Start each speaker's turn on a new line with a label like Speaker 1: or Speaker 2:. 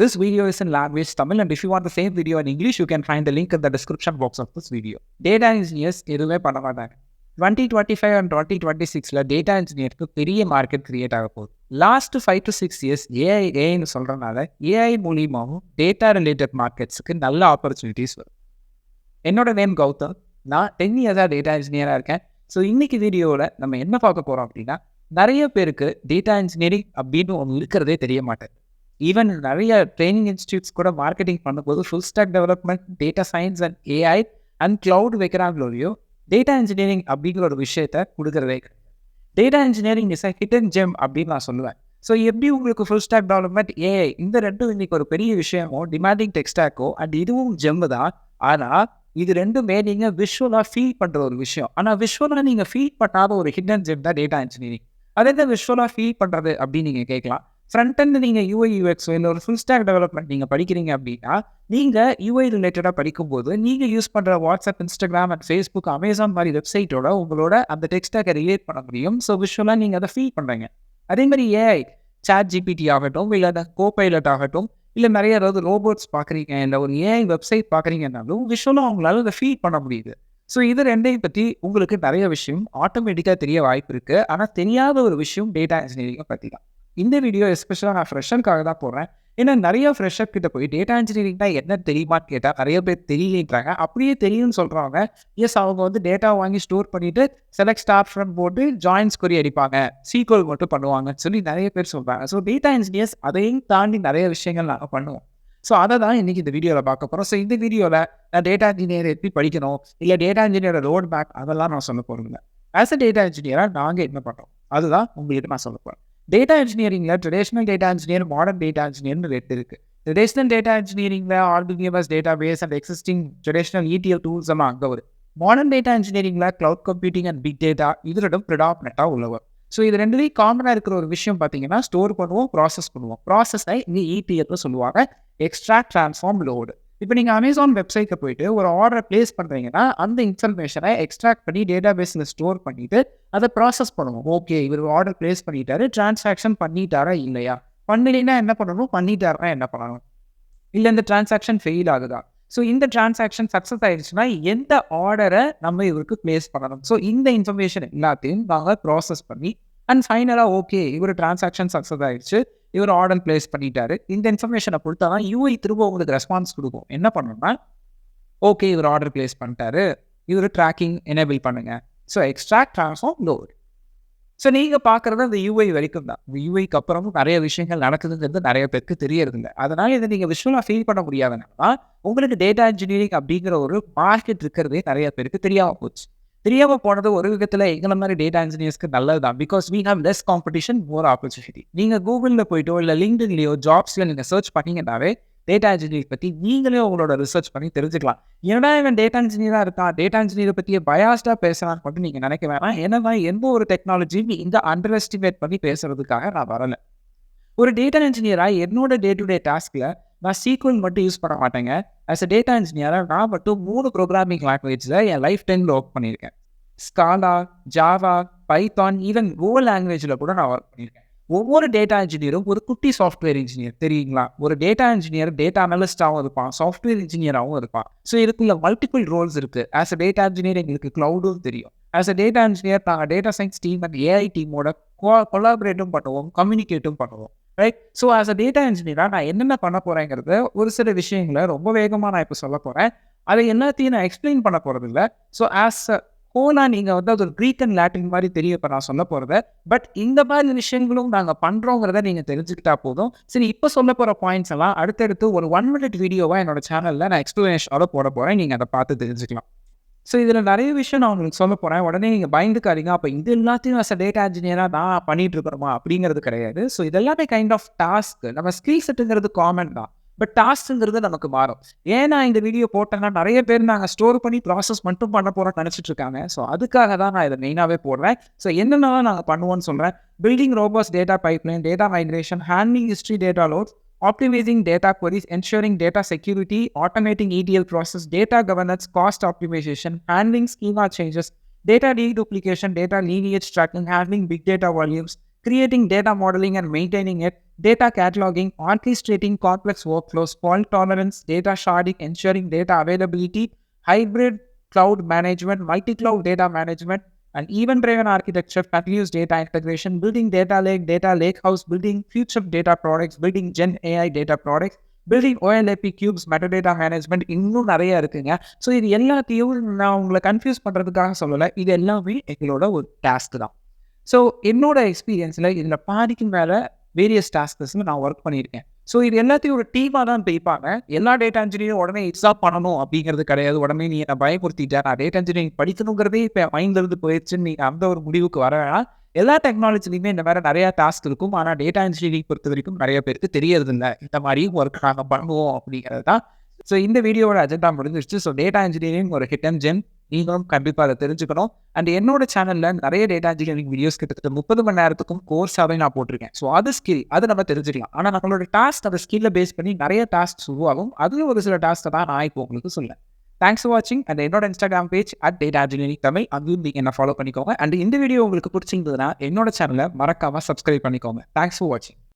Speaker 1: This video is in language Tamil, and if you want the same video in English, you can find the link in the description box of this video. Data engineers எதுவுமே பண்ண மாட்டாங்க. 2025 and 2026ல data இன்ஜினியருக்கு பெரிய market create ஆக போகுது. Last 5 to 6 years ஏஐன்னு சொல்றதுனால AI மூலியமாகவும் data related மார்க்கெட்ஸுக்கு நல்ல opportunities வரும். என்னோட நேம் கௌதம். நான் 10 இயர்ஸாக டேட்டா இன்ஜினியராக இருக்கேன். ஸோ இன்னைக்கு வீடியோவில் நம்ம என்ன பார்க்க போகிறோம் அப்படின்னா, நிறைய பேருக்கு டேட்டா இன்ஜினியரிங் அப்படின்னு ஒன்று இருக்கிறதே தெரிய மாட்டேங்குது. ஈவன் நிறைய ட்ரைனிங் இன்ஸ்டியூட்ஸ் கூட மார்க்கெட்டிங் பண்ணும்போது full stack development, data science and AI and cloud வைக்கிறாங்களோலையோ டேட்டா இன்ஜினியரிங் அப்படிங்கிற ஒரு விஷயத்த கொடுக்குறதே கிடையாது. Data engineering is a hidden gem அப்படின்னு நான் சொல்லுவேன். ஸோ எப்படி உங்களுக்கு ஃபுல் ஸ்டாக் டெவலப்மெண்ட், ஏஐ இந்த ரெண்டும் இன்னைக்கு ஒரு பெரிய விஷயமோ, டிமாண்டிங் டெக்ஸ்டாக்கோ அண்ட் இதுவும் ஜெம்மு தான். ஆனால் இது ரெண்டுமே நீங்கள் விஷுவலாக ஃபீல் பண்ணுற ஒரு விஷயம். ஆனால் விஷுவலாக நீங்கள் ஃபீல் பண்ணாத ஒரு ஹிடன் ஜெம் தான் டேட்டா இன்ஜினியரிங். அதே தான் விஷுவலாக ஃபீல் பண்ணுறது அப்படின்னு நீங்கள் கேட்கலாம். ஃப்ரண்ட் எண்ட் நீங்கள் யூஐ யூஎக்ஸோ இல்லை ஒரு ஃபுல் ஸ்டாக் டெவலப்மெண்ட் நீங்கள் படிக்கிறீங்க அப்படின்னா, நீங்கள் யூஐ ரிலேட்டடாக படிக்கும்போது நீங்கள் யூஸ் பண்ணுற WhatsApp, Instagram and Facebook, Amazon மாதிரி வெப்சைட்டோட உங்களோட அந்த டெக்ஸ்டாக்கை ரிலேட் பண்ண முடியும். ஸோ விஷுவலாக நீங்கள் அதை ஃபீல் பண்ணுறீங்க. அதே மாதிரி ஏஐ, சாட் ஜிபிடி ஆகட்டும், இல்லை கோபைலட் ஆகட்டும், இல்லை நிறைய ஏதாவது ரோபோட்ஸ் பார்க்குறீங்க, இல்லை ஒரு ஏஐ வெப்சைட் பார்க்குறீங்கன்னாலும் விஷுவலாக அவங்களால அதை ஃபீல் பண்ண முடியுது. ஸோ இது ரெண்டையும் பற்றி உங்களுக்கு நிறைய விஷயம் ஆட்டோமேட்டிக்காக தெரிய வாய்ப்பு இருக்குது. ஆனால் தெரியாத ஒரு விஷயம் டேட்டா இன்ஜினியரிங்கை பற்றி தான். இந்த வீடியோ எஸ்பெஷலாக நான் ஃப்ரெஷருக்காக தான் போடுறேன். ஏன்னா நிறைய ஃப்ரெஷர் கிட்ட போய் டேட்டா இன்ஜினியரிங்னா என்ன தெரியுமான்னு கேட்டால் நிறைய பேர் தெரியலன்றாங்க. அப்படியே தெரியும்னு சொல்கிறாங்க. எஸ், அவங்க வந்து டேட்டா வாங்கி ஸ்டோர் பண்ணிவிட்டு செலக்ட் ஸ்டார் ஃப்ரம் போட்டு ஜாயின்ஸ் கொரி அடிப்பாங்க, சீக்வல் மட்டும் பண்ணுவாங்கன்னு சொல்லி நிறைய பேர் சொல்கிறாங்க. ஸோ டேட்டா இன்ஜினியர்ஸ் அதையும் தாண்டி நிறைய விஷயங்கள் நாங்கள் பண்ணுவோம். ஸோ அதை தான் இன்றைக்கி இந்த வீடியோவில் பார்க்க போகிறோம். ஸோ இந்த வீடியோவில் நான் டேட்டா இன்ஜினியர் எப்படி படிக்கணும், இல்லை டேட்டா இன்ஜினியரோட ரோட் மேப், அதெல்லாம் நான் சொல்ல போகிறேங்க. ஆஸ் அ டேட்டா இன்ஜினியராக நாங்கள் என்ன பண்ணுறோம் அதுதான் உங்களுக்கு நான் சொல்ல போகிறேன். டேட்டா இன்ஜினியரிங்கில் traditional data engineer, modern data இன்ஜினியர்னு 2 இருக்குது. ட்ரெடிஷ்னல் டேட்டா இன்ஜினியரிங்கில் RDBMS database and existing traditional ETL tools எல்லாம் அங்கே வரும். மாடர்ன் டேட்டா இன்ஜினியரிங்கில் cloud computing and big data இதோட ப்ரிடாமினட்டாக உள்ளவர். ஸோ இது ரெண்டுலேயும் காமனாக இருக்கிற ஒரு விஷயம் பார்த்தீங்கன்னா, ஸ்டோர் பண்ணுவோம், ப்ராசஸ் பண்ணுவோம். ப்ராசஸை இங்கே ETL சொல்லுவாங்க, எக்ஸ்ட்ராக்ட், ட்ரான்ஸ்ஃபார்ம், லோடு. இப்போ நீங்கள் அமேசான் வெப்சைட்டில் போயிட்டு ஒரு ஆர்டரை பிளேஸ் பண்ணுறீங்கன்னா, அந்த இன்ஃபர்மேஷனை எக்ஸ்ட்ராக்ட் பண்ணி டேட்டா பேஸில் ஸ்டோர் பண்ணிவிட்டு அதை ப்ராசஸ் பண்ணுவோம். ஓகே, இவர் ஆர்டர் பிளேஸ் பண்ணிட்டாரு, டிரான்சாக்ஷன் பண்ணிட்டாரா இல்லையா, பண்ணலைன்னா என்ன பண்ணணும், பண்ணிட்டாரா என்ன பண்ணணும், இல்லை இந்த டிரான்சாக்ஷன் ஃபெயில் ஆகுதா, ஸோ இந்த டிரான்சாக்ஷன் சக்ஸஸ் ஆகிடுச்சுன்னா எந்த ஆர்டரை நம்ம இவருக்கு பிளேஸ் பண்ணணும். ஸோ இந்த இன்ஃபர்மேஷன் எல்லாத்தையும் நாங்கள் ப்ராசஸ் பண்ணி அண்ட் ஃபைனலாக ஓகே இவர் டிரான்சாக்ஷன் சக்ஸஸ் ஆகிடுச்சு, இவர் ஆர்டர் பிளேஸ் பண்ணிட்டாரு, இந்த இன்ஃபர்மேஷனை கொடுத்தா தான் யூஐ திரும்ப உங்களுக்கு ரெஸ்பான்ஸ் கொடுக்கும். என்ன பண்ணணும்னா, ஓகே இவர் ஆர்டர் பிளேஸ் பண்ணிட்டாரு, இவர் ட்ராக்கிங் எனேபிள் பண்ணுங்க. So extract, transform, load. So நீங்கள் பார்க்குறது அந்த யூஐ வரைக்கும் தான். இந்த யூஐக்கு அப்புறமும் நிறைய விஷயங்கள் நடக்குதுங்கிறது நிறைய பேருக்கு தெரியறதில்ல. அதனால் இதை நீங்கள் விஷுவலாக ஃபீல் பண்ண முடியாதுன்னா உங்களுக்கு டேட்டா இன்ஜினியரிங் அப்படிங்கிற ஒரு மார்க்கெட் இருக்கிறதே நிறைய பேருக்கு தெரியாமல் போச்சு. தெரியாமல் போனது ஒரு விதத்தில் எங்களை மாதிரி டேட்டா இன்ஜினியர்ஸ்க்கு நல்லது தான். Because we have less competition, more opportunity. நீங்கள் கூகுளில் போய்ட்டோ இல்லை லிங்க்டின்லையோ ஜாப்ஸில் நீங்கள் சர்ச் பண்ணிங்கன்னாவே டேட்டா இன்ஜினியர் பற்றி நீங்களே உங்களோட ரிசர்ச் பண்ணி தெரிஞ்சுக்கலாம். ஏன்னா இவன் டேட்டா இன்ஜினியராக இருக்கான், டேட்டா இன்ஜினியரை பற்றியே பயாஸ்டாக பேசலான்னு மட்டும் நீங்கள் நினைக்க வேணாம். ஏன்னா எந்த ஒரு டெக்னாலஜியும் இந்த அண்டர் எஸ்டிமேட் பண்ணி பேசுறதுக்காக நான் வரலை. ஒரு டேட்டா இன்ஜினியராக என்னோட டே டு டே டாஸ்கில் நான் சீக்வல் மட்டும் யூஸ் பண்ண மாட்டேங்க. ஆஸ் அ டேட்டா இன்ஜினியராக நான் மட்டும் 3 ப்ரோக்ராமிங் லாங்குவேஜில் என் லைஃப் டைமில் ஒர்க் பண்ணியிருக்கேன். Scala, Java, Python, even Go லாங்குவேஜில் கூட நான் ஒர்க் பண்ணியிருக்கேன். ஒவ்வொரு டேட்டா இன்ஜினியரும் ஒரு குட்டி சாஃப்ட்வேர் இன்ஜினியர், தெரியுங்களா? ஒரு டேட்டா இன்ஜினியர் டேட்டா அனலிஸ்டாகவும் இருப்பான், சாஃப்ட்வேர் இன்ஜினியராகவும் இருப்பான். ஸோ இதுக்குள்ள மல்டிபிள் ரோல்ஸ் இருக்குது. ஆஸ் அ டேட்டா இன்ஜினியர் எங்களுக்கு க்ளவுடும் தெரியும். ஆஸ் அ டேட்டா இன்ஜினியர் நாங்கள் data science team and AI டீமோட கொலாபரேட்டும் பண்ணுவோம், கம்யூனிகேட்டும் பண்ணுவோம், right? So as a data இன்ஜினியராக நான் என்னென்ன பண்ண போகிறேங்கிறத ஒரு சில விஷயங்களை ரொம்ப வேகமாக நான் இப்போ சொல்ல போகிறேன். அதை எல்லாத்தையும் நான் எக்ஸ்பிளைன் பண்ண போகிறது இல்லை. ஸோ ஆஸ் அ ஹோலாக நீங்கள் வந்து அது ஒரு க்ரீக் அண்ட் லாட்டின் மாதிரி தெரியும் இப்போ நான் சொல்ல போகிறத. பட் இந்த மாதிரி விஷயங்களும் நாங்கள் பண்ணுறோங்கிறத நீங்கள் தெரிஞ்சுக்கிட்டா போதும். சரி, இப்போ சொல்ல போகிற பாயிண்ட்ஸ் எல்லாம் அடுத்தடுத்து ஒரு 1 minute வீடியோவாக என்னோட சேனலில் நான் எக்ஸ்பிளனேஷனோட போட போகிறேன். நீங்கள் அதை பார்த்து தெரிஞ்சுக்கலாம். ஸோ இதில் நிறைய விஷயம் நான் உங்களுக்கு சொல்ல போகிறேன். உடனே நீங்கள் பயந்துக்காதீங்க, அப்போ இது எல்லாத்தையும் ஆஸ் அ டேட்டா இன்ஜினியராக நான் பண்ணிகிட்டு இருக்கிறோமா அப்படிங்கிறது கிடையாது. ஸோ இதெல்லாமே கைண்ட் ஆஃப் டாஸ்க். நம்ம ஸ்கில் செட்டுங்கிறது காமன் தான், பட் டாஸ்க்குங்கிறது நமக்கு மாறும். ஏன்னா இந்த வீடியோ போட்டேன்னா நிறைய பேர் நாங்கள் ஸ்டோர் பண்ணி ப்ராசஸ் மட்டும் பண்ண போகிறோம் நினச்சிட்டு இருக்காங்க. ஸோ அதுக்காக தான் நான் இதை மெயினாகவே போடுறேன். ஸோ என்னென்னலாம் நாங்கள் பண்ணுவோன்னு சொல்கிறேன். Building robots data pipeline, data migration, handling history data loads, optimizing data queries, ensuring data security, automating ETL process, data governance, cost optimization, handling schema changes, data deduplication, data lineage tracking, handling big data volumes, creating data modeling and maintaining it, data cataloging, orchestrating complex workflows, fault tolerance, data sharding, ensuring data availability, hybrid cloud management, multi-cloud data management, and event-driven architecture, continuous data integration, building data lakehouse, building future data products, building Gen AI data products, building OLAP cubes, metadata management, இன்னும் நிறைய இருக்குங்க. So இது எல்லாத்தையும் நான் உங்களை confuse பண்ணுறதுக்காக சொல்லலை. இது எல்லாமே எங்களோட ஒரு டாஸ்க் தான். ஸோ என்னோட எக்ஸ்பீரியன்ஸில் இதில் பாதிக்கும் மேலே வேரியஸ் டாஸ்க்ஸில் நான் ஒர்க் பண்ணியிருக்கேன். ஸோ இது எல்லாத்தையும் ஒரு டீமாக தான் பிரிப்பாங்க. எல்லா டேட்டா இன்ஜினியரும் உடனே எக்ஸாம் பண்ணணும் அப்படிங்கிறது கிடையாது. உடனே நீ என்னை பயமுறுத்திட்டேன், நான் டேட்டா இன்ஜினியரிங் படிக்கணுங்கிறதே இப்போ மைண்ட்லேருந்து போயிடுச்சுன்னு நீங்கள் அந்த ஒரு முடிவுக்கு வர வேணாம். எல்லா டெக்னாலஜிலையுமே இந்த மாதிரி நிறையா டாஸ்க் இருக்கும். ஆனால் டேட்டா இன்ஜினியரிங் பொறுத்த வரைக்கும் நிறைய பேருக்கு தெரியறதில்ல. இந்த மாதிரியும் ஒர்க் நாங்கள் பண்ணுவோம் அப்படிங்கிறது தான். ஸோ இந்த வீடியோவோட அஜெண்டா முடிஞ்சிருச்சு. ஸோ டேட்டா இன்ஜினியரிங் ஒரு ஹிடன் ஜெம், நீங்களும் கண்டிப்பாக அதை தெரிஞ்சுக்கணும். அண்ட் என்னோட சேனலில் நிறைய டேட்டா இன்ஜினியரிங் வீடியோஸ் கிட்டத்தட்ட 30 மணி நேரத்துக்கும் கோர்ஸாகவே நான் போட்டிருக்கேன். ஸோ அது ஸ்கில், அதை நம்ம தெரிஞ்சுக்கலாம். ஆனால் நம்மளோட டாஸ்க் அந்த ஸ்கில்லை பேஸ் பண்ணி நிறைய டாஸ்க் உருவாகும். அதுவும் ஒரு சில டாஸ்க்கை தான் நான் இப்போ உங்களுக்கு சொல்லேன். தேங்க்ஸ் ஃபார் வாட்சிங். அண்ட் என்னோட இன்ஸ்டாகிராம் பேஜ் @dataengineeringtamil, அதுவும் நீங்கள் என்ன ஃபாலோ பண்ணிக்கோங்க. அண்ட் இந்த வீடியோ உங்களுக்கு பிடிச்சிருந்ததுன்னா என்னோட சேனலை மறக்காமல் சப்ஸ்கிரைப் பண்ணிக்கோங்க. தேங்க்ஸ் ஃபார் வாட்சிங்.